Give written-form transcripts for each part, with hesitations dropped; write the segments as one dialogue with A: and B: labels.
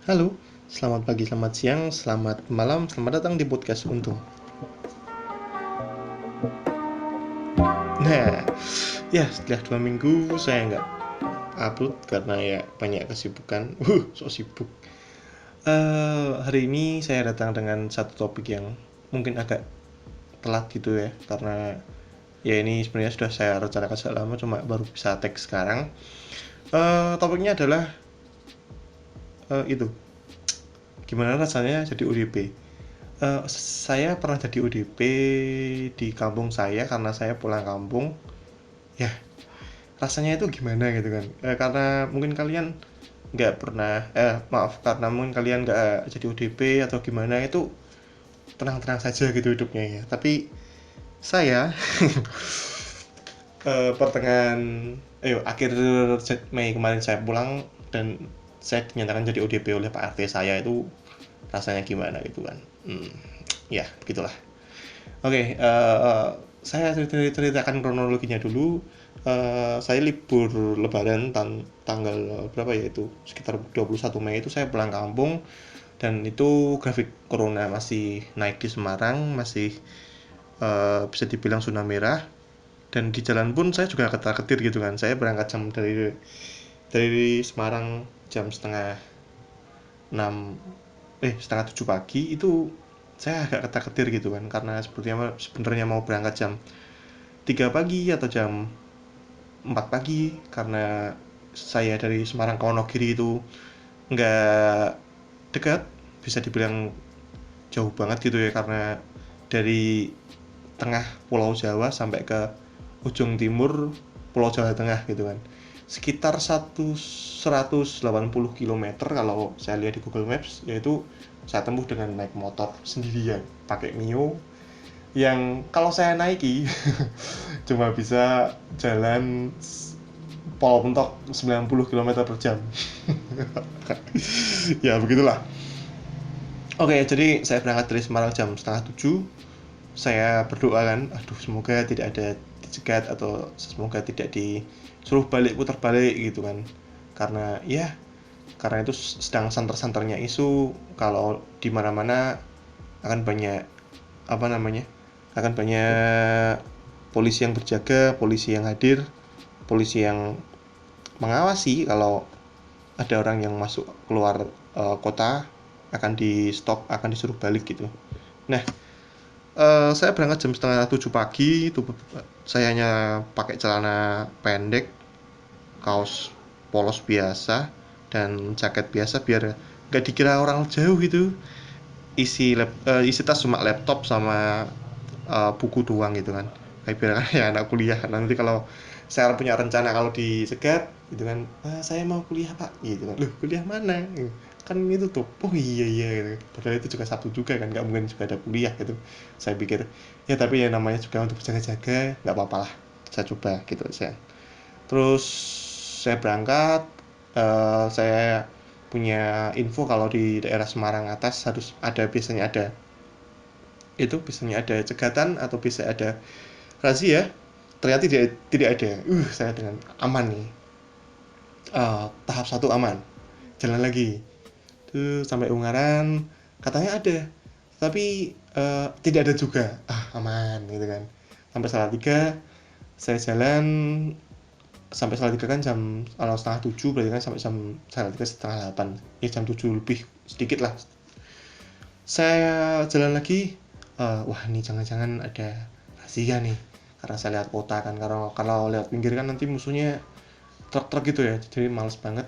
A: Halo, selamat pagi, selamat siang, selamat malam, selamat datang di podcast Untung. Nah, ya setelah 2 minggu saya nggak upload karena ya banyak kesibukan. So sibuk. Hari ini saya datang dengan satu topik yang mungkin agak telat gitu ya, karena ya ini sebenarnya sudah saya rencanakan sejak lama, cuma baru bisa tag sekarang. Topiknya adalah itu, gimana rasanya jadi ODP. Saya pernah jadi ODP di kampung saya karena saya pulang kampung. Ya, rasanya itu gimana gitu kan. Karena mungkin kalian nggak pernah, maaf, karena mungkin kalian nggak jadi ODP atau gimana, itu tenang-tenang saja gitu hidupnya ya. Tapi saya pertengahan, akhir Mei kemarin saya pulang dan saya dinyatakan jadi ODP oleh Pak RT saya. Itu rasanya gimana gitu kan. Ya begitulah. Oke, saya ceritakan kronologinya dulu. Saya libur lebaran tanggal berapa ya, itu sekitar 21 Mei itu saya pulang kampung, dan itu grafik corona masih naik di Semarang, masih bisa dibilang zona merah. Dan di jalan pun saya juga ketar-ketir gitu kan. Saya berangkat jam dari Semarang jam setengah 7 pagi. Itu saya agak ketar-ketir gitu kan, karena sebenarnya mau berangkat jam 3 pagi atau jam 4 pagi, karena saya dari Semarang ke Wonogiri itu nggak dekat, bisa dibilang jauh banget gitu ya, karena dari tengah Pulau Jawa sampai ke ujung timur Pulau Jawa Tengah gitu kan, sekitar 180 km kalau saya lihat di Google Maps. Yaitu saya tempuh dengan naik motor sendirian pakai Mio, yang kalau saya naiki cuma bisa jalan pol mentok 90 km per jam. Ya begitulah. Oke, jadi saya berangkat dari Semarang jam setengah 7. Saya berdoa kan, aduh semoga tidak ada dicegat atau semoga tidak disuruh putar balik gitu kan. Karena itu sedang santer-santernya isu kalau di mana-mana akan banyak, apa namanya, akan banyak polisi yang berjaga, polisi yang hadir, polisi yang mengawasi kalau ada orang yang masuk keluar kota, akan di stop, akan disuruh balik gitu. Nah, saya berangkat jam setengah 7 pagi. Itu saya hanya pakai celana pendek, kaos polos biasa, dan jaket biasa biar nggak dikira orang jauh gitu. Isi tas cuma laptop sama buku doang gitu kan, kayak biar ya anak kuliah. Nanti kalau saya punya rencana kalau dicegat gitu kan, saya mau kuliah pak gitu kan. Loh, kuliah mana? Kan itu tuh, oh iya iya gitu. Padahal itu juga Sabtu juga kan, nggak mungkin juga ada kuliah gitu. Saya pikir ya, tapi ya namanya juga untuk jaga-jaga, nggak apa-apa lah, saya coba gitu saya. Terus saya berangkat. Saya punya info kalau di daerah Semarang atas harus ada, biasanya ada cegatan atau bisa ada razia. Ternyata tidak ada. Saya dengan aman nih. Tahap 1 aman, jalan lagi tuh sampai Ungaran, katanya ada, tapi tidak ada juga. Aman gitu kan. Sampai Salatiga saya jalan. Sampai Salatiga kan jam, kalau setengah 7 berarti kan sampai jam Salatiga setengah 8, ya jam 7 lebih sedikit lah. Saya jalan lagi. Wah, ini jangan-jangan ada razia nih, karena saya lihat kota kan. Kalau lewat pinggir kan nanti musuhnya truk-truk gitu ya, jadi males banget.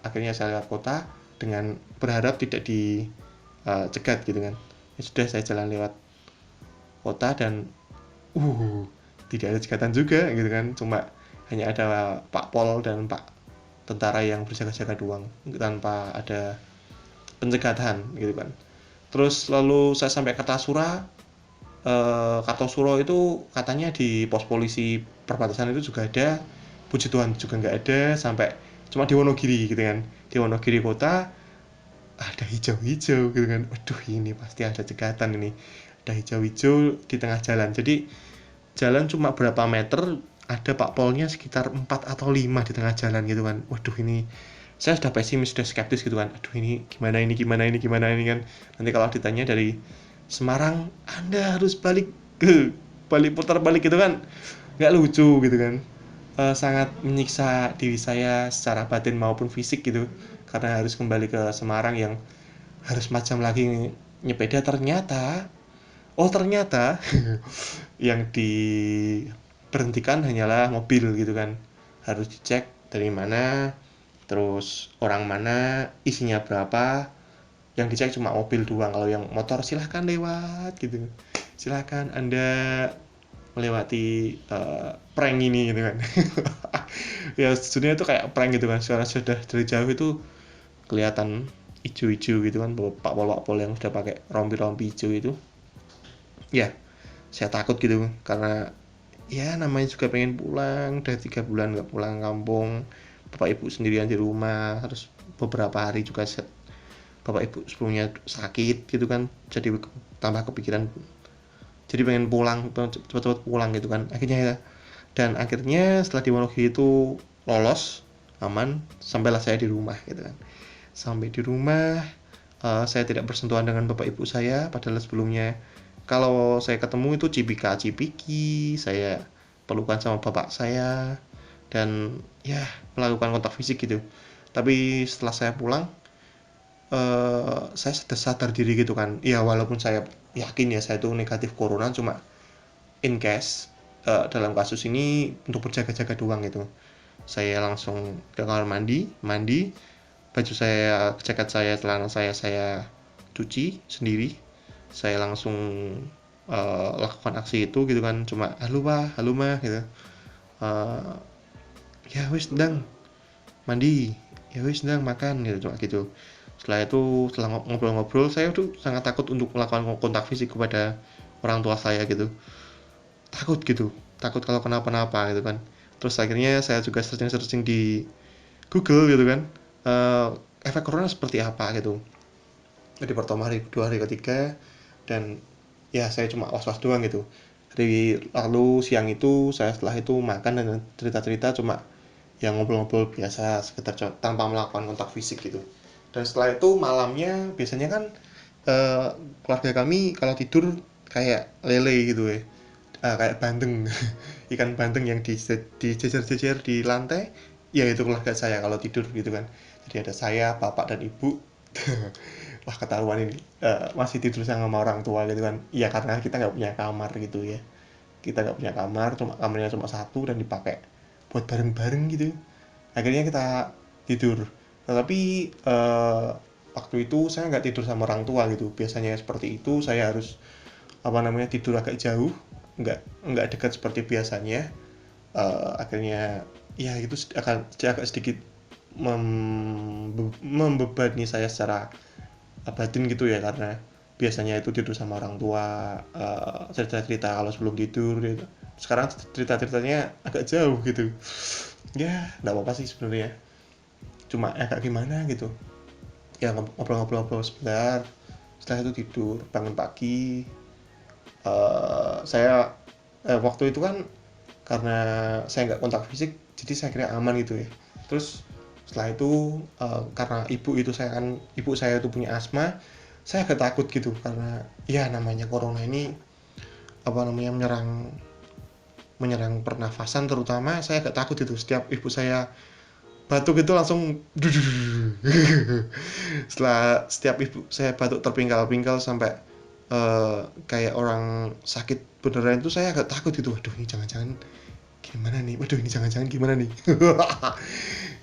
A: Akhirnya saya lewat kota dengan berharap tidak dicegat gitu kan. Ya sudah, saya jalan lewat kota dan tidak ada cegatan juga gitu kan. Cuma hanya ada Pak Pol dan Pak tentara yang berjaga-jaga doang, tanpa ada pencegatan gitu kan. Terus lalu saya sampai Kartasura. Kartosuro itu katanya di pos polisi perbatasan itu juga ada. Puji Tuhan juga nggak ada. Sampai cuma di Wonogiri gitu kan, di Wonogiri kota ada hijau-hijau gitu kan. Waduh, ini pasti ada cegatan ini. Ada hijau-hijau di tengah jalan, jadi jalan cuma berapa meter ada Pak Polnya sekitar 4 atau 5 di tengah jalan gitu kan. Waduh, ini saya sudah pesimis, sudah skeptis gitu kan, aduh ini gimana ini kan, nanti kalau ditanya dari Semarang Anda harus putar balik gitu kan, nggak lucu gitu kan. Sangat menyiksa diri saya secara batin maupun fisik gitu, karena harus kembali ke Semarang yang harus macam lagi nyepeda. Ternyata yang diberhentikan hanyalah mobil gitu kan, harus dicek dari mana, terus orang mana, isinya berapa. Yang dicek cuma mobil doang, kalau yang motor silahkan lewat gitu, silahkan Anda melewati prank ini gitu kan. Ya sebenarnya itu kayak prank gitu kan, karena sudah dari jauh itu kelihatan hijau-hijau gitu kan, pak pol yang sudah pakai rompi-rompi hijau itu. Ya saya takut gitu, karena ya namanya juga pengen pulang, udah 3 bulan nggak pulang kampung, bapak ibu sendirian di rumah, terus beberapa hari juga bapak ibu sebelumnya sakit gitu kan, jadi tambah kepikiran, jadi pengen pulang, cepet-cepet pulang gitu kan. Akhirnya setelah dimologi itu lolos, aman, sampailah saya di rumah gitu kan. Sampai di rumah, saya tidak bersentuhan dengan bapak ibu saya, padahal sebelumnya kalau saya ketemu itu cipika-cipiki, saya pelukan sama bapak saya, dan ya melakukan kontak fisik gitu. Tapi setelah saya pulang, saya sudah sadar diri gitu kan. Ya walaupun saya yakin ya saya itu negatif corona, cuma in case, dalam kasus ini untuk berjaga-jaga doang gitu. Saya langsung ke kamar mandi, baju saya, jaket saya, celana saya cuci sendiri. Saya langsung lakukan aksi itu gitu kan, cuma halo pak, halo mah gitu. Uh, ya wis ndang mandi, ya wis ndang makan gitu, cuma gitu. Setelah ngobrol-ngobrol, saya tuh sangat takut untuk melakukan kontak fisik kepada orang tua saya gitu, takut kalau kenapa-napa gitu kan. Terus akhirnya saya juga searching di Google gitu kan, uh, efek corona seperti apa gitu di pertama hari, kedua hari, ketiga. Dan ya saya cuma was-was doang gitu. Hari lalu siang itu saya setelah itu makan dan cerita-cerita, cuma yang ngobrol-ngobrol biasa sekitar, tanpa melakukan kontak fisik gitu. Dan setelah itu malamnya biasanya kan, keluarga kami kalau tidur kayak lele gitu ya, kayak bandeng. Ikan bandeng yang dijejer-jejer di lantai, ya itu keluarga saya kalau tidur gitu kan. Jadi ada saya, bapak dan ibu. Wah ketahuan ini, masih tidur sama orang tua gitu kan. Ya karena kita nggak punya kamar gitu ya, kita nggak punya kamar, kamarnya cuma satu dan dipakai buat bareng-bareng gitu. Akhirnya kita tidur, tetapi waktu itu saya nggak tidur sama orang tua gitu. Biasanya seperti itu, saya harus tidur agak jauh, nggak dekat seperti biasanya. Akhirnya ya itu akan agak sedikit membebani saya secara batin gitu ya, karena biasanya itu tidur sama orang tua, cerita-cerita kalau sebelum tidur gitu. Sekarang cerita-ceritanya agak jauh gitu. Ya nggak apa-apa sih sebenarnya, cuma agak gimana gitu ya, ngobrol-ngobrol sebentar. Setelah itu tidur, bangun pagi. Saya waktu itu kan karena saya nggak kontak fisik, jadi saya kira aman gitu ya. Terus setelah itu, karena ibu saya itu punya asma, saya agak takut gitu, karena ya namanya corona ini menyerang menyerang pernafasan terutama. Saya agak takut itu, setiap ibu saya batuk itu langsung setiap ibu saya batuk terpingkal-pingkal sampai kayak orang sakit beneran, itu saya agak takut gitu. Waduh ini jangan-jangan gimana nih, waduh ini jangan-jangan gimana nih.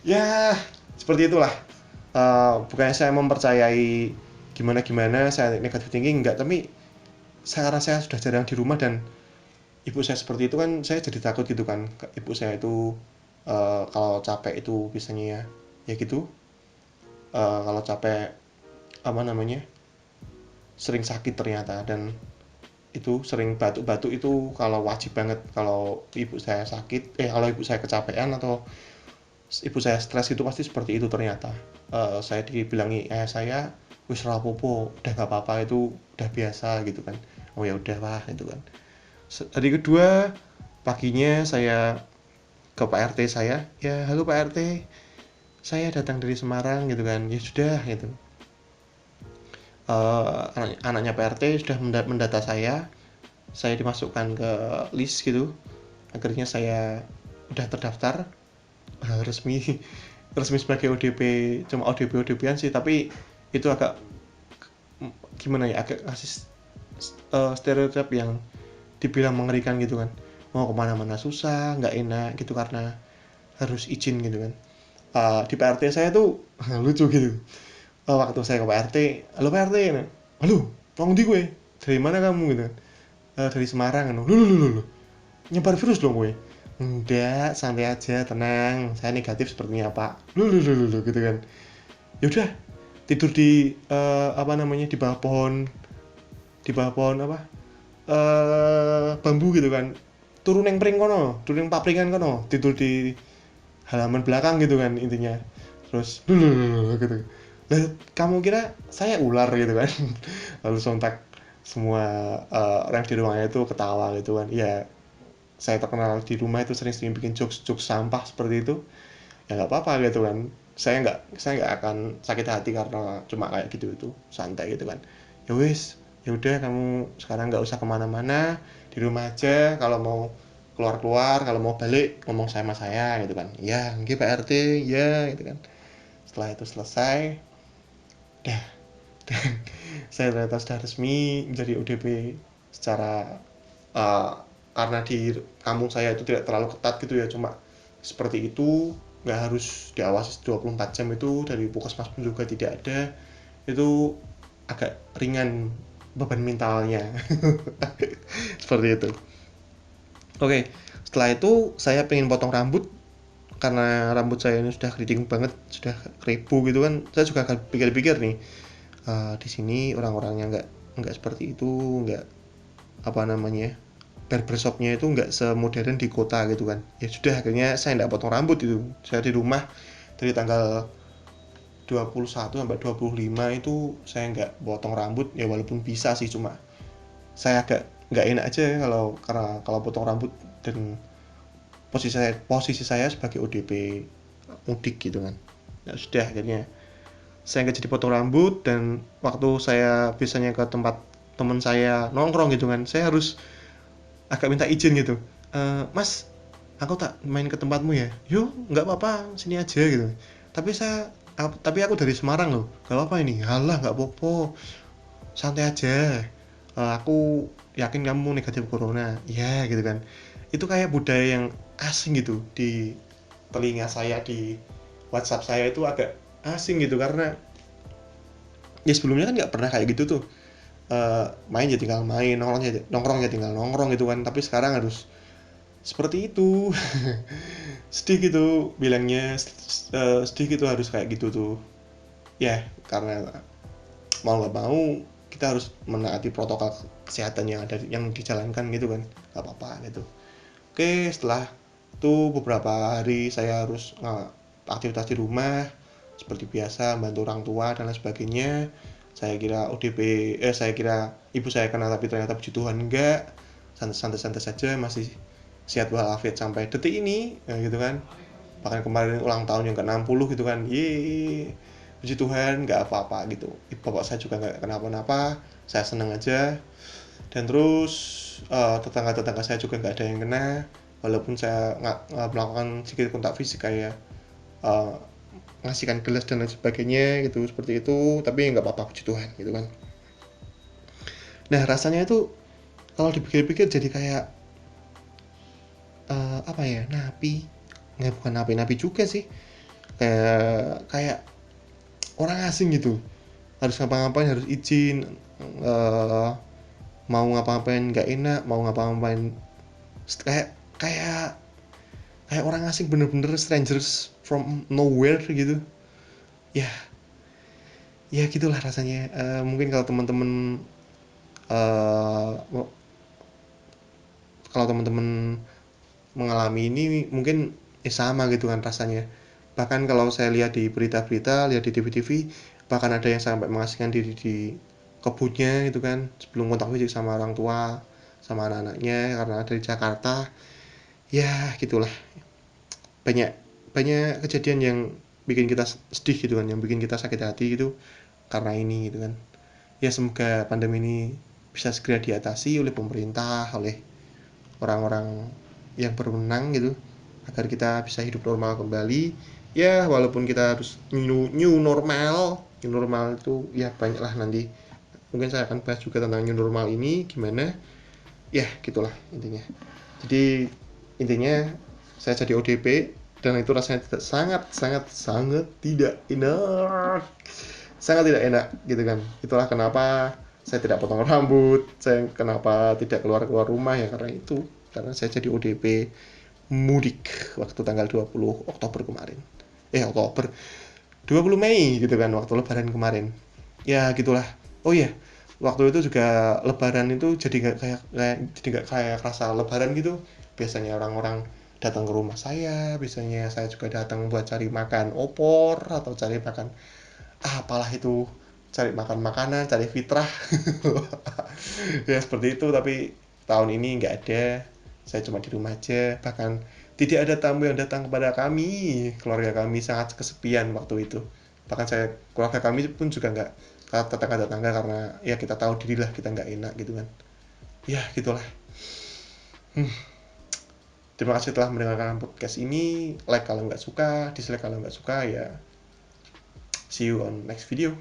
A: Ya seperti itulah. Bukannya saya mempercayai gimana-gimana, saya negatif thinking enggak, tapi karena saya sudah jarang di rumah dan ibu saya seperti itu kan, saya jadi takut gitu kan. Ibu saya itu kalau capek itu biasanya ya gitu, kalau capek sering sakit ternyata. Dan itu sering batuk-batuk, itu kalau wajib banget kalau ibu saya sakit, kalau ibu saya kecapean atau ibu saya stres itu pasti seperti itu ternyata. Saya dibilangi saya, wis rapopo, udah nggak apa-apa, itu udah biasa gitu kan. Oh ya udah lah itu kan. Hari kedua paginya saya ke Pak RT saya, ya halo Pak RT, saya datang dari Semarang gitu kan, ya sudah gitu. Anaknya PRT sudah mendata saya dimasukkan ke list gitu, akhirnya saya udah terdaftar resmi resmi sebagai ODP. Cuma ODP-an sih, tapi itu agak gimana ya, agak kasih stereotip yang dibilang mengerikan gitu kan, mau kemana-mana susah, nggak enak gitu karena harus izin gitu kan. Di PRT saya tuh lucu gitu. Waktu saya ke PRT, halo PRT, halo, ngomong di gue, dari mana kamu gitu kan. Dari Semarang kan. Lu, nyebar virus dong gue. Enggak, santai aja, tenang, saya negatif sepertinya pak. Lu gitu kan. Yaudah, tidur di apa namanya, di bawah pohon apa, bambu gitu kan, turun yang pring kono, turun yang papringan kono, tidur di halaman belakang gitu kan intinya. Terus dulu gitu, lah kamu kira saya ular gitu kan. Lalu sontak semua orang di rumahnya itu ketawa gitu kan. Ya saya terkenal di rumah itu sering-sering bikin jokes sampah seperti itu, ya nggak apa-apa gitu kan. Saya nggak akan sakit hati karena cuma kayak gitu, itu santai gitu kan. Ya wis, ya udah kamu sekarang nggak usah kemana-mana, di rumah aja. Kalau mau keluar-keluar, kalau mau balik ngomong sama saya gitu kan. Ya nggih Pak RT, ya gitu kan. Setelah itu selesai, dah, saya ternyata sudah resmi menjadi ODP secara uh, karena di kampung saya itu tidak terlalu ketat gitu ya, cuma seperti itu, nggak harus diawasi 24 jam, itu dari puskesmas pun juga tidak ada. Itu agak ringan beban mentalnya. Seperti itu. Oke, setelah itu saya pengen potong rambut karena rambut saya ini sudah keriting banget, sudah keribu gitu kan. Saya juga akan pikir-pikir nih, di sini orang-orangnya nggak seperti itu, nggak apa namanya, barbershopnya itu nggak semodern di kota gitu kan. Ya sudah, akhirnya saya nggak potong rambut itu. Saya di rumah dari tanggal 21 sampai 25 itu saya nggak potong rambut. Ya walaupun bisa sih, cuma saya agak nggak enak aja karena kalau potong rambut, dan posisi saya sebagai ODP mudik gitu kan. Ya sudah, akhirnya saya nggak jadi potong rambut. Dan waktu saya biasanya ke tempat teman saya nongkrong gitu kan, saya harus agak minta izin gitu. Mas, aku tak main ke tempatmu ya. Yuk, nggak apa-apa, sini aja gitu. Tapi aku dari Semarang loh, nggak apa-apa ini. Halah, nggak apa-apa, santai aja. Aku yakin kamu negatif corona ya gitu kan. Itu kayak budaya yang asing gitu di telinga saya, di WhatsApp saya itu agak asing gitu, karena ya sebelumnya kan nggak pernah kayak gitu tuh. Main ya tinggal main, nongkrong ya tinggal nongkrong gitu kan. Tapi sekarang harus seperti itu. Sedih gitu bilangnya, sedih gitu harus kayak gitu tuh ya, karena mau nggak mau kita harus menaati protokol kesehatan yang ada, yang dijalankan gitu kan. Nggak apa-apa gitu. Oke, setelah itu beberapa hari saya harus aktivitas di rumah seperti biasa, bantu orang tua dan lain sebagainya. Saya kira ODP, saya kira ibu saya kena, tapi ternyata puji Tuhan enggak, santai-santai saja, masih sehat walafiat sampai detik ini, ya gitu kan. Bahkan kemarin ulang tahun yang ke-60 gitu kan, ye, puji Tuhan nggak apa-apa gitu. Bapak saya juga nggak kenapa-napa, saya seneng aja. Dan terus tetangga-tetangga saya juga nggak ada yang kena, walaupun saya melakukan sedikit kontak fisik kayak uh, ngasihkan gelas dan lain sebagainya gitu, seperti itu. Tapi nggak apa-apa, puji Tuhan gitu kan. Nah rasanya itu kalau dipikir-pikir jadi kayak apa ya, napi, nggak, bukan napi juga sih, kayak orang asing gitu. Harus ngapa-ngapain harus izin, uh, mau ngapa-ngapain nggak enak, mau ngapa-ngapain kayak kayak kayak orang asing, bener-bener strangers from nowhere gitu ya. Ya gitulah rasanya. Mungkin kalau teman-teman uh, kalau teman-teman mengalami ini mungkin sama gitu kan rasanya. Bahkan kalau saya lihat di berita-berita, lihat di TV-TV, bahkan ada yang sampai mengasingkan diri di kebunnya gitu kan, sebelum kontak fisik sama orang tua, sama anak-anaknya, karena ada di Jakarta. Ya gitulah, banyak banyak kejadian yang bikin kita sedih gitu kan, yang bikin kita sakit hati gitu karena ini gitu kan. Ya semoga pandemi ini bisa segera diatasi oleh pemerintah, oleh orang-orang yang berwenang gitu, agar kita bisa hidup normal kembali. Ya walaupun kita harus new normal itu ya banyak lah, nanti mungkin saya akan bahas juga tentang new normal ini gimana. Ya gitulah intinya. Jadi intinya saya jadi ODP dan itu rasanya sangat tidak enak, sangat tidak enak gitu kan. Itulah kenapa saya tidak potong rambut, saya kenapa tidak keluar rumah ya karena itu, karena saya jadi ODP mudik waktu tanggal 20 Oktober kemarin. Oktober 20 Mei gitu kan, waktu lebaran kemarin. Ya gitulah. Oh iya, waktu itu juga lebaran itu jadi nggak kayak rasa lebaran gitu. Biasanya orang-orang datang ke rumah saya, biasanya saya juga datang buat cari makan opor atau cari makan apalah itu, cari makan makanan, cari fitrah. Ya seperti itu, tapi tahun ini nggak ada, saya cuma di rumah aja, bahkan tidak ada tamu yang datang kepada kami, keluarga kami sangat kesepian waktu itu, bahkan keluarga kami pun juga nggak tetangga-tetangga, karena ya kita tahu diri lah, kita nggak enak gitu kan. Ya gitulah. Terima kasih telah mendengarkan podcast ini. Like kalau nggak suka, dislike kalau nggak suka ya. See you on next video.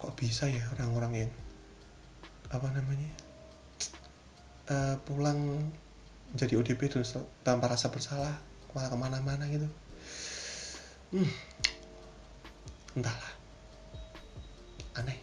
A: Kok bisa ya orang-orang yang apa namanya pulang jadi ODP terus tanpa rasa bersalah malah kemana-mana gitu. Entahlah, aneh.